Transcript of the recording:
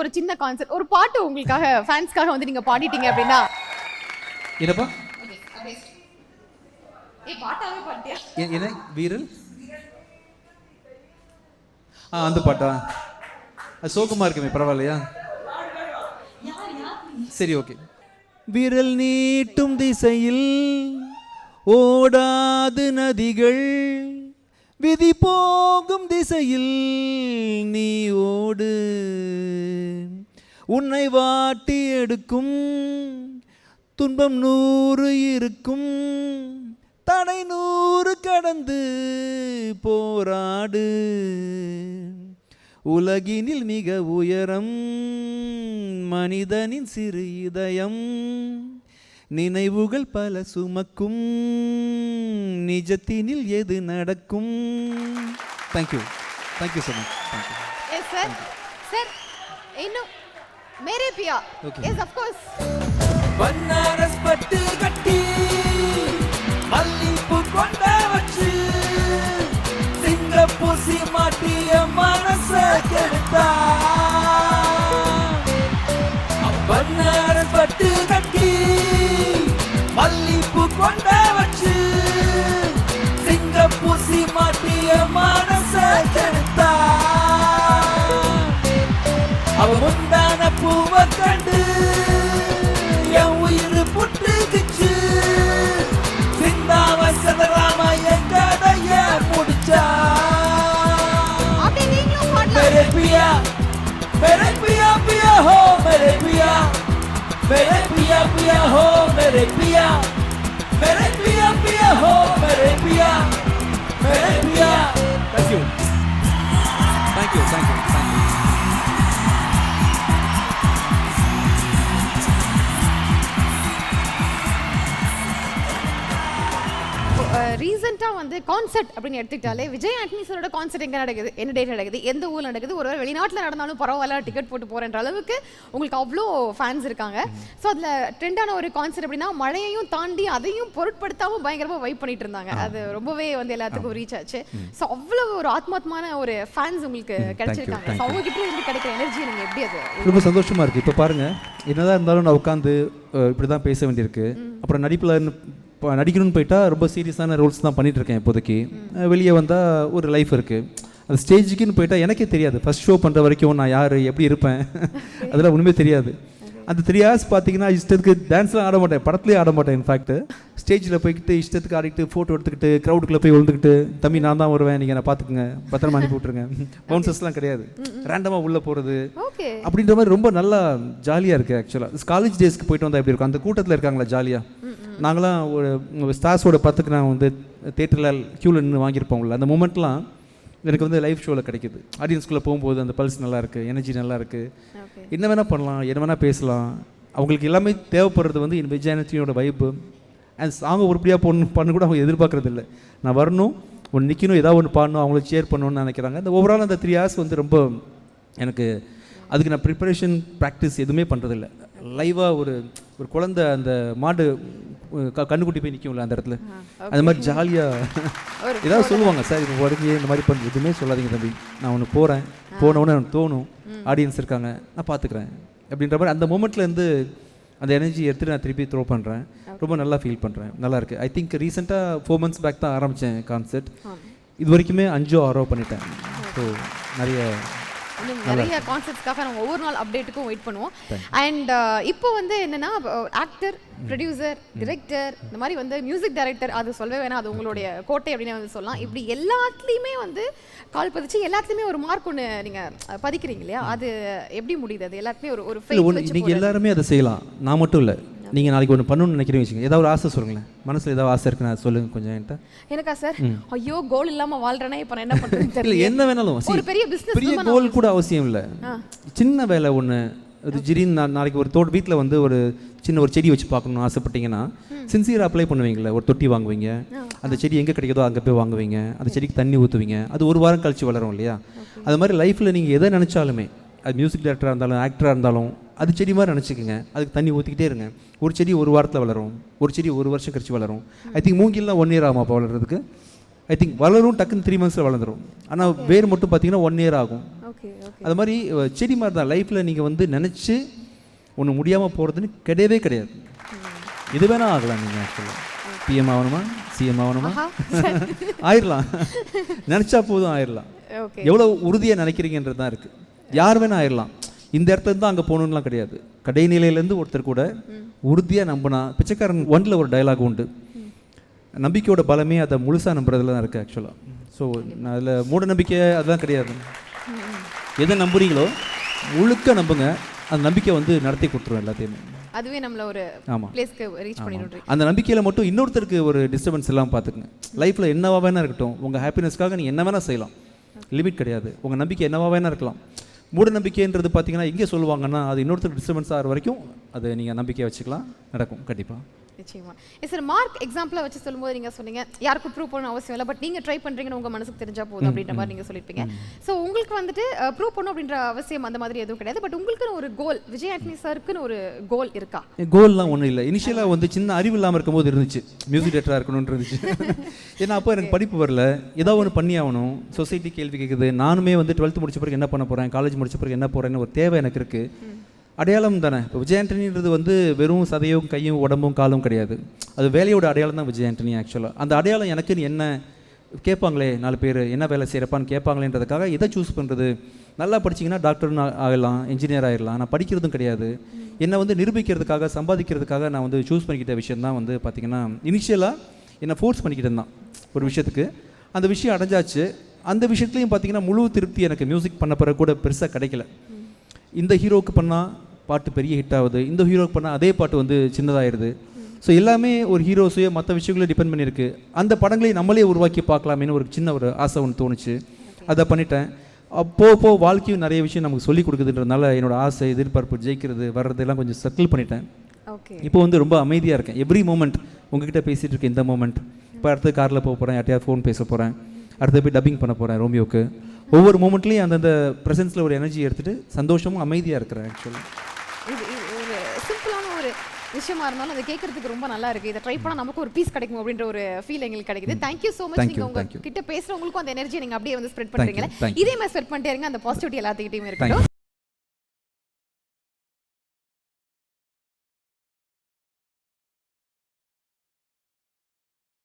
ஒரு சின்ன கான்செப்ட், ஒரு பாட்டு உங்களுக்காக ஃபேன்ஸ்க்காக வந்து நீங்க பாடிட்டீங்க அப்படின்னா என்னப்பா பாட்டாவே பாட்டியா என்ன வீரல் அந்த பாட்டா அது சோகமா இருக்குமே, பரவாயில்லையா? சரி, ஓகே. விரல் நீட்டும் திசையில் ஓடாது நதிகள், விதி போகும் திசையில் நீ ஓடு, உன்னை வாட்டி எடுக்கும் துன்பம் 100 இருக்கும், தடை 100 கடந்து போராடு, உலகினில் மிக உயரம் மனிதனின் சிறு இதயம், நினைவுகள் பல சுமக்கும் நிஜத்தினில் எது நடக்கும். Thank you so much. Yes sir. Sir, இன்னும் மேரே பியா. Yes of course. பன்னாரஸ் பட்டு கட்டி மல்லிப்பூ கொண்ட வச்சு சிங்கப்பூர் சீமாட்டிய மனச கெடுத்தா, பன்னாரஸ் பட்டு கட்டி மல்லிப்பூ கொண்ட வச்சு சிங்கப்பூர் சீமாட்டிய மனச கெடுத்தா, அவ முந்தான பூவை கண்டு என் உயிர் புட்டுக்குச்சு, சிந்தாம சதராம என் கதைய முடிச்சா. मेरे पिया पिया हो मेरे पिया पिया हो मेरे पिया पिया हो मेरे पिया. Thank you. ரீசெண்டா வந்து கான்சர்ட் அப்படின்னு எடுத்துக்கிட்டாலே விஜய் ஆண்டனி சாரோட கான்சர்ட் எங்க நடக்குது, என்ன டேட் நடக்குது, எந்த ஊர்ல நடக்குது, ஒருவேளை வெளிநாட்டுல நடந்தாலும் பரவாயில்ல டிக்கெட் போட்டு போறன்ற அளவுக்கு உங்களுக்கு அவ்வளோ ஃபேன்ஸ் இருக்காங்க. ஸோ அதுல ட்ரெண்டான ஒரு கான்சர்ட் அப்படின்னா மழையையும் தாண்டி அதையும் பொருட்படுத்தாம பயங்கரமா வைப் பண்ணிட்டு இருந்தாங்க. அது ரொம்பவே வந்து எல்லாத்துக்கும் ரீச் ஆச்சு. ஸோ அவ்வளவு ஒரு ஆத்மாத்மான ஒரு ஃபேன்ஸ் உங்களுக்கு கிடைச்சிருக்காங்க. ஸோ அவங்க கிட்ட இருந்து கிடைக்கிற எனர்ஜி நீங்க எப்படி அது? ரொம்ப சந்தோஷமா இருக்கு. இப்போ பாருங்க, என்னதான் இருந்தாலும் நான் உட்காந்து இப்படி தான் பேச வேண்டியிருக்கு. அப்புறம் நடிக்கணும்னு போயிட்டா ரொம்ப சீரியஸான ரோல்ஸ் தான் பண்ணிட்டு இருக்கேன் இப்போதைக்கு. வெளியே வந்தால் ஒரு லைஃப் இருக்குது. அது ஸ்டேஜுக்குன்னு போயிட்டா எனக்கே தெரியாது. ஃபர்ஸ்ட் ஷோ பண்ணுற வரைக்கும் நான் யார் எப்படி இருப்பேன் அதெல்லாம் ஒன்றுமே தெரியாது. அந்த 3 hours பார்த்தீங்கன்னா இஷ்டத்துக்கு டான்ஸ்லாம் ஆட மாட்டேன், படத்துலேயே ஆட மாட்டேன். இன்ஃபேக்ட் ஸ்டேஜில் போய்கிட்டு இஷ்டத்துக்கு ஆடிக்கிட்டு ஃபோட்டோ எடுத்துக்கிட்டு க்ரௌடுக்குள்ளே போய் விழுந்துக்கிட்டு, தம்பி நான் தான் வருவேன், நீங்கள் நான் பார்த்துக்குங்க, பத்திரமா அனுப்பி விட்ருங்க, பவுன்சர்ஸ்லாம் கிடையாது, ரேண்டமாக உள்ளே போகிறது அப்படின்ற மாதிரி ரொம்ப நல்லா ஜாலியாக இருக்குது. ஆக்சுவலாக காலேஜ் டேஸ்க்கு போயிட்டு வந்தால் எப்படி இருக்கும், அந்த கூட்டத்தில் இருக்காங்களா ஜாலியாக. நாங்களாம் ஒரு ஸ்டார்ஸோட 10க்கு நான் வந்து தேட்டரில் க்யூவில் நின்று வாங்கியிருப்போம்ல, அந்த மூமெண்ட்லாம் எனக்கு வந்து லைவ் ஷோவில் கிடைக்குது. ஆடியன்ஸ்குள்ளே போகும்போது அந்த பல்ஸ் நல்லா இருக்குது, எனர்ஜி நல்லா இருக்குது, என்ன வேணால் பண்ணலாம், என்ன வேணால் பேசலாம். அவங்களுக்கு எல்லாமே தேவைப்படுறது வந்து என் விஜய் ஆண்டனியோட வைப்பு. அண்ட் சாங் உருப்படியாக பண்ணு கூட அவங்க எதிர்பார்க்குறது இல்லை. நான் வரணும், ஒன்று நிற்கணும், ஏதாவது ஒன்று பாடணும், அவங்கள ஷேர் பண்ணணும்னு நினைக்கிறாங்க. இந்த ஓவரால் அந்த 3 hours வந்து ரொம்ப எனக்கு அதுக்கு நான் ப்ரிப்பரேஷன் ப்ராக்டிஸ் எதுவுமே பண்ணுறதில்ல. லைவாக ஒரு குழந்தை அந்த மாடு கண்ணுக்குட்டி போய் நிற்கும்ல அந்த இடத்துல, அந்த மாதிரி ஜாலியாக ஏதாவது சொல்லுவாங்க, சார் இப்போ உடஞ்சி இந்த மாதிரி பண்ணி எதுவுமே சொல்லாதீங்க தம்பி, நான் ஒன்று போனவுடனே எனக்கு தோணும் ஆடியன்ஸ் இருக்காங்க, நான் பார்த்துக்குறேன் அப்படின்ற மாதிரி அந்த மூமெண்ட்லேருந்து அந்த எனர்ஜி எடுத்துகிட்டு நான் திருப்பி த்ரோ பண்ணுறேன். ரொம்ப நல்லா ஃபீல் பண்ணுறேன், நல்லா இருக்குது. ஐ திங்க் ரீசெண்டாக 4 months பேக் தான் ஆரம்பித்தேன் கான்சர்ட். இது வரைக்குமே 5 or 6 பண்ணிட்டேன். ஸோ நிறைய கான்செப்ட்ஸ்க்காக நம்ம ஒவ்வொரு நாள் அப்டேட்டுக்கும் வெயிட் பண்ணுவோம். அண்ட் இப்போ வந்து என்னன்னா ஆக்டர், ப்ரொடியூசர், டிரெக்டர், இந்த மாதிரி வந்து மியூசிக் டைரக்டர், அது சொல்லவே வேணாம், அது உங்களுடைய கோட்டை அப்படின்னு வந்து சொல்லலாம். இப்படி எல்லாத்துலேயுமே வந்து கால் பதிச்சு எல்லாத்துலேயுமே ஒரு மார்க் ஒன்று நீங்கள் பதிக்கிறீங்க இல்லையா, அது எப்படி முடியுது? அது எல்லாத்துலேயும் ஒரு நீங்கள் எல்லாருமே அதை செய்யலாம், நான் மட்டும் இல்லை. நீங்கள் நாளைக்கு ஒன்று பண்ணணும்னு நினைக்கிறேன் வச்சுக்கோங்க, ஏதாவது ஒரு ஆசை சொல்லுங்களேன், மனசில் ஏதாவது ஆசை இருக்குன்னு அதை சொல்லுங்கள் கொஞ்சம் என்கிட்ட. எனக்கா சார், ஐயோ கோல் இல்லாமல் வாழ்றேனே, இப்போ என்ன பண்ணுறது தெரியல. என்ன வேணாலும் ஒரு பெரிய பிஸ்னஸ், பெரிய கோல் கூட அவசியம் இல்லை, சின்ன வேலை ஒன்று. அது ஜிரின் நாளைக்கு ஒரு வீட்டில் வந்து ஒரு சின்ன ஒரு செடி வச்சு பார்க்கணும்னு ஆசைப்பட்டீங்கன்னா சின்சியராக அப்ளை பண்ணுவீங்களே, ஒரு தொட்டி வாங்குவீங்க, அந்த செடி எங்கே கிடைக்குதோ அங்கே போய் வாங்குவீங்க, அந்த செடிக்கு தண்ணி ஊற்றுவீங்க, அது 1 வாரம் கழிச்சு வளரும் இல்லையா. அது மாதிரி லைஃப்பில் நீங்கள் எதை நினச்சாலுமே, அது மியூசிக் டைரக்டராக இருந்தாலும் ஆக்டராக இருந்தாலும் அது செடி மாதிரி நினச்சிக்கோங்க. அதுக்கு தண்ணி ஊற்றிக்கிட்டே இருங்க. ஒரு செடி 1 வாரத்தில் வளரும், ஒரு செடி 1 வருஷம் கழிச்சு வளரும். ஐ திங்க் மூங்கில்லாம் 1 year ஆகுமா அப்போ வளர்கிறதுக்கு? ஐ திங்க் வளரும் டக்குன்னு 3 months வளர்ந்துடும். ஆனால் வேர் மட்டும் பார்த்தீங்கன்னா 1 year ஆகும். Okay okay. அது மாதிரி செடி மாதிரி தான் லைஃப்பில் நீங்கள் வந்து நினச்சி ஒன்று முடியாமல் போகிறதுன்னு கிடையவே கிடையாது. இது வேணால் ஆகலாம். நீங்கள் ஆக்சுவலாக பிஎம் ஆகணுமா, சிஎம் ஆகணுமா, ஆயிடலாம். நினச்சா போதும் ஆயிடலாம். ஓகே. எவ்வளோ உறுதியாக நினைக்கிறீங்கன்றது தான் இருக்குது. யார் வேணால் ஆயிடலாம். இந்த இடத்துல இருந்து அங்கே போகணுன்னுலாம் கிடையாது. கடைநிலையிலேருந்து ஒருத்தர் கூட உறுதியாக நம்பினா, பிச்சைக்காரன் 1ல் ஒரு டயலாக் உண்டு, நம்பிக்கையோட பலமே அதை முழுசாக நம்புறதுல தான் இருக்குது ஆக்சுவலாக. ஸோ அதில் மூட நம்பிக்கை அதெல்லாம் கிடையாது. எதை நம்புறீங்களோ முழுக்க நம்புங்க, அந்த நம்பிக்கை வந்து நடத்தி கொடுத்துரும் எல்லாத்தையுமே. அதுவே நம்மள ஒரு பிளேஸ்க்கு ரீச் பண்ணிடுறோம். அந்த நம்பிக்கையில் மட்டும் இன்னொருத்தருக்கு ஒரு டிஸ்டர்பன்ஸ் எல்லாம் பார்த்துக்குங்க. லைஃப்பில் என்னவா வேணா இருக்கட்டும், உங்கள் ஹாப்பினஸ்க்காக நீங்கள் என்ன வேணால் செய்யலாம், லிமிட் கிடையாது. உங்கள் நம்பிக்கை என்னவா வேணா இருக்கலாம். மூட நம்பிக்கைன்றது பார்த்தீங்கன்னா எங்கே சொல்லுவாங்கன்னா, அது இன்னொருத்தருக்கு டிஸ்டர்பன்ஸ் ஆகிற வரைக்கும் அது நீங்கள் நம்பிக்கையை வச்சுக்கலாம், நடக்கும் கண்டிப்பாக. நிச்சயமா. சார் மார்க் எக்ஸாம்பிளா வச்சு சொல்லும்போது நீங்கள் சொன்னீங்க யாருக்கும் ப்ரூவ் பண்ணணும் அவசியம் இல்லை, பட் நீங்கள் ட்ரை பண்ணுறீங்கன்னு உங்கள் மனசுக்கு தெரிஞ்சா போதும் அப்படின்ற மாதிரி நீங்கள் சொல்லியிருப்பீங்க. ஸோ உங்களுக்கு வந்துட்டு ப்ரூவ் பண்ணணும் அப்படின்ற அவசியம் அந்த மாதிரி எதுவும் கிடையாது, பட் உங்களுக்குன்னு ஒரு கோல், விஜய் ஆண்டனி சாருக்குன்னு ஒரு கோல் இருக்கா? கோல்லாம் ஒன்றும் இல்லை. இனிஷியலாக வந்து சின்ன அறிவு இல்லாமல் இருக்கும்போது இருந்துச்சு, மியூசிக் டேரக்டராக இருக்கணும்னு இருந்துச்சு. ஏன்னா அப்போ எனக்கு படிப்பு வரல, ஏதாவது ஒன்று பண்ணி ஆகணும். சொசைட்டி கேள்வி கேட்குது. நானுமே வந்து 12th முடிச்ச பிறகு என்ன பண்ண போகிறேன், காலேஜ் முடிச்ச பிறகு என்ன போகிறேன்னு ஒரு தேவை எனக்கு இருக்குது. அடையாளம் தானே. இப்போ விஜய் ஆண்டனின்றது வந்து வெறும் சதையும் கையும் உடம்பும் காலும் கிடையாது. அது வேலையோட அடையாளம் தான் விஜய் ஆண்டனி ஆக்சுவலாக. அந்த அடையாளம் எனக்குன்னு என்ன கேட்பாங்களே, 4 பேர் என்ன வேலை செய்கிறப்பான்னு கேட்பாங்களேன்றதுக்காக எதை சூஸ் பண்ணுறது. நல்லா படிச்சிங்கன்னா டாக்டர்னு ஆகலாம், இன்ஜினியர் ஆகிடலாம். நான் படிக்கிறதும் கிடையாது. என்னை வந்து நிரூபிக்கிறதுக்காக, சம்பாதிக்கிறதுக்காக நான் வந்து சூஸ் பண்ணிக்கிட்ட விஷயம் தான் வந்து பார்த்திங்கன்னா இனிஷியலாக என்னை ஃபோர்ஸ் பண்ணிக்கிட்டேன் தான் ஒரு விஷயத்துக்கு. அந்த விஷயம் அடைஞ்சாச்சு. அந்த விஷயத்துலையும் பார்த்திங்கன்னா முழு திருப்தி எனக்கு மியூசிக் பண்ண பிறகு கூட பெருசாக கிடைக்கல. இந்த ஹீரோவுக்கு பண்ணால் பாட்டு பெரிய ஹிட் ஆகுது, இந்த ஹீரோவுக்கு பண்ணால் அதே பாட்டு வந்து சின்னதாகிடுது. ஸோ எல்லாமே ஒரு ஹீரோஸையோ மற்ற விஷயங்களே டிபெண்ட் பண்ணியிருக்கு. அந்த படங்களை நம்மளே உருவாக்கி பார்க்கலாமேன்னு ஒரு சின்ன ஒரு ஆசை ஒன்று தோணுச்சு. அதை பண்ணிட்டேன். அப்போ வாழ்க்கையும் நிறைய விஷயம் நமக்கு சொல்லிக் கொடுக்குதுன்றதுனால என்னோடய ஆசை, எதிர்பார்ப்பு, ஜெயிக்கிறது வர்றது எல்லாம் கொஞ்சம் சர்க்கிள் பண்ணிட்டேன். இப்போ வந்து ரொம்ப அமைதியாக இருக்கேன். எவ்ரி மூமெண்ட் உங்ககிட்ட பேசிகிட்டு இருக்கேன். இந்த மூமெண்ட் இப்போ அடுத்து காரில் போக போகிறேன், யார்ட்டையாவது ஃபோன் பேச போகிறேன், அடுத்து போய் டப்பிங் பண்ண போகிறேன் ரோமியோவுக்கு. ஒவ்வொரு மூமெண்ட்லேயும் அந்தந்த ப்ரெசன்ஸில் ஒரு எனர்ஜி எடுத்துகிட்டு சந்தோஷமும் அமைதியாக இருக்கிறேன் ஆக்சுவலி. இது ஒரு சிம்பிளான ஒரு விஷயமா இருந்தாலும் அதை கேட்கறதுக்கு ரொம்ப நல்லா இருக்கு. இதை ட்ரை பண்ணால் நமக்கு ஒரு பீஸ் கிடைக்கும் அப்படின்ற ஒரு ஃபீல் எங்களுக்கு கிடைக்குது. Thank you so much. நீங்கள் உங்க கிட்ட பேசுகிறவங்களுக்கும் அந்த எனர்ஜி நீங்கள் அப்படியே வந்து ஸ்ப்ரெட் பண்ணுறீங்களா, இதே மாதிரி ஸ்ப்ரெட் பண்ணிட்டே இருங்க. அந்த பாசிட்டிவிட்டி எல்லாத்துக்கிட்டையும் இருக்கட்டும்.